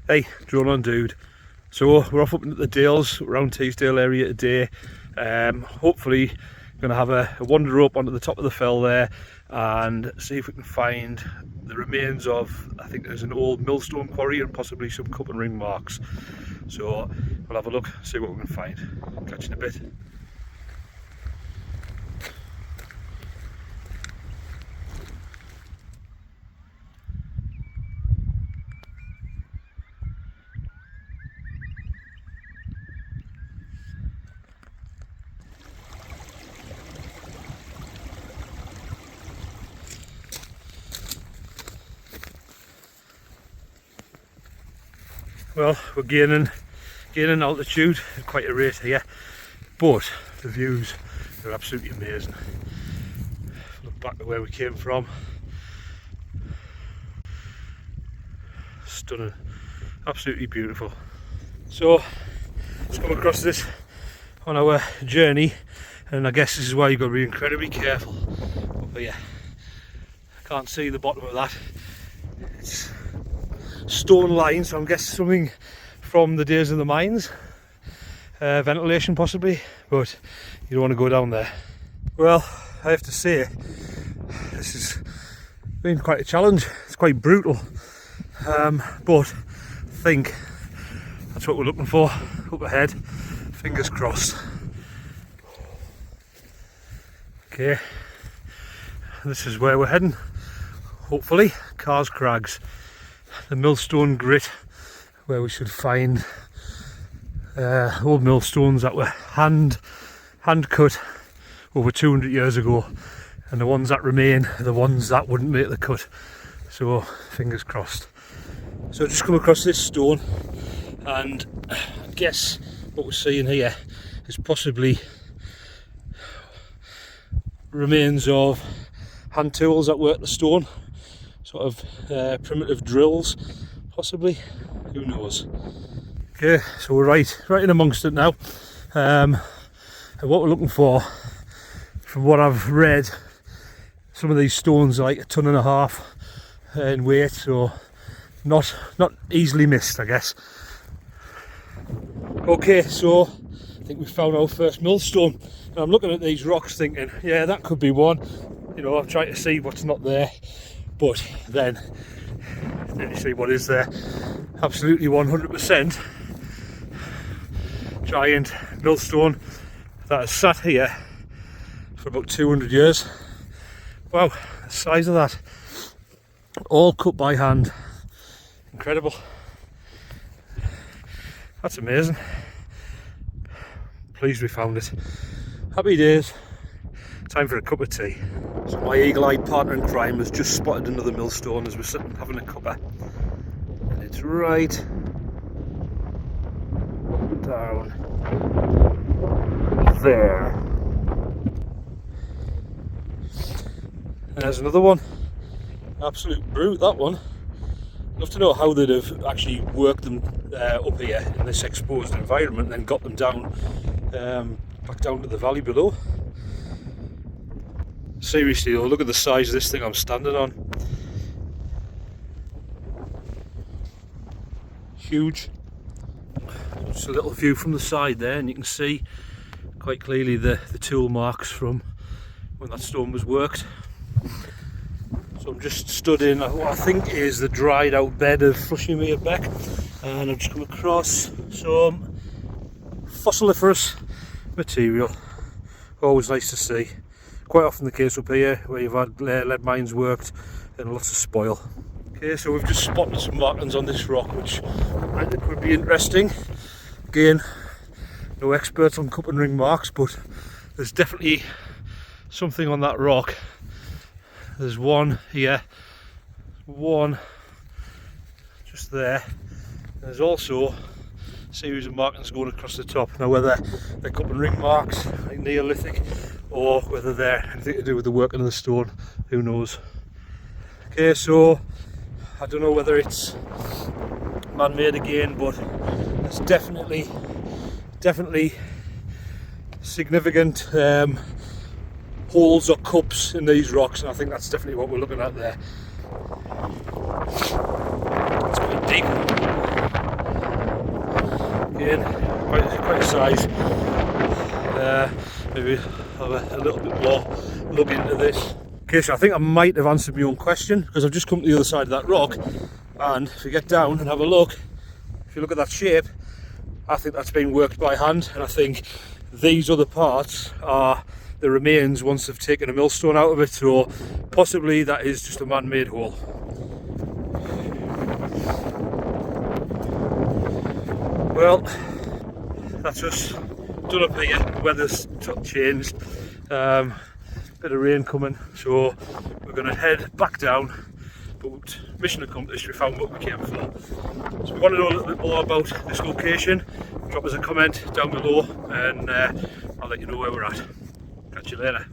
Hey, drone on dude. So we're off up into the Dales around Teesdale area today. Hopefully going to have a wander up onto the top of the fell there and see if we can find the remains of, I think there's an old millstone quarry and possibly some cup and ring marks. So we'll have a look, see what we can find. Catch you in a bit. Well, we're gaining altitude at quite a rate here, but the views are absolutely amazing. Look back at where we came from. Stunning, absolutely beautiful. So let's come across this on our journey, and I guess this is why you've got to be incredibly careful up here. I can't see the bottom of that. It's stone line, so I'm guessing something from the days of the mines, ventilation possibly, but you don't want to go down there. Well, I have to say this has been quite a challenge. It's quite brutal, but I think that's what we're looking for up ahead. Fingers crossed. Okay, this is where we're heading, hopefully. Carr's Crags, the millstone grit, where we should find old millstones that were hand cut over 200 years ago, and the ones that remain are the ones that wouldn't make the cut. So fingers crossed. So just come across this stone, and I guess what we're seeing here is possibly remains of hand tools that work the stone, sort of primitive drills possibly, who knows. Okay, so we're right in amongst it now, and what we're looking for, from what I've read, some of these stones are like 1.5 tons in weight, so not easily missed, I guess. Okay, so I think we found our first millstone, and I'm looking at these rocks thinking, yeah, that could be one. You know, I'm trying to see what's not there, but then you see what is there. Absolutely 100% giant millstone that has sat here for about 200 years. Wow, the size of that. All cut by hand. Incredible. That's amazing. Pleased we found it. Happy days. Time for a cup of tea. So my eagle-eyed partner in crime has just spotted another millstone as we're sitting having a cuppa. And it's right down there. And there's another one. Absolute brute, that one. I'd love to know how they'd have actually worked them up here in this exposed environment and then got them down back down to the valley below. Seriously though, look at the size of this thing I'm standing on. Huge. Just a little view from the side there, and you can see quite clearly the tool marks from when that stone was worked. So I'm just stood in what I think is the dried out bed of Flushingmere Beck, and I've just come across some fossiliferous material. Always nice to see. Quite often the case up here where you've had lead mines worked and lots of spoil. Okay, so we've just spotted some markings on this rock which I think would be interesting. Again, no experts on cup and ring marks, but there's definitely something on that rock. There's one here, one just there. There's also a series of markings going across the top. Now whether they're cup and ring marks, like Neolithic, or whether they're anything to do with the working of the stone, who knows. Okay, so I don't know whether it's man-made again, but it's definitely significant holes or cups in these rocks, and I think that's definitely what we're looking at there. It's quite deep. again, quite a size. Maybe have a little bit more look into this. Okay, so I think I might have answered my own question, because I've just come to the other side of that rock, and if you get down and have a look, if you look at that shape, I think that's been worked by hand, and I think these other parts are the remains once they've taken a millstone out of it, so possibly that is just a man-made hole. Well, that's us done up here. The weather's changed, bit of rain coming, so we're going to head back down, but mission accomplished, we found what we came for. So if you want to know a little bit more about this location, drop us a comment down below and I'll let you know where we're at. Catch you later.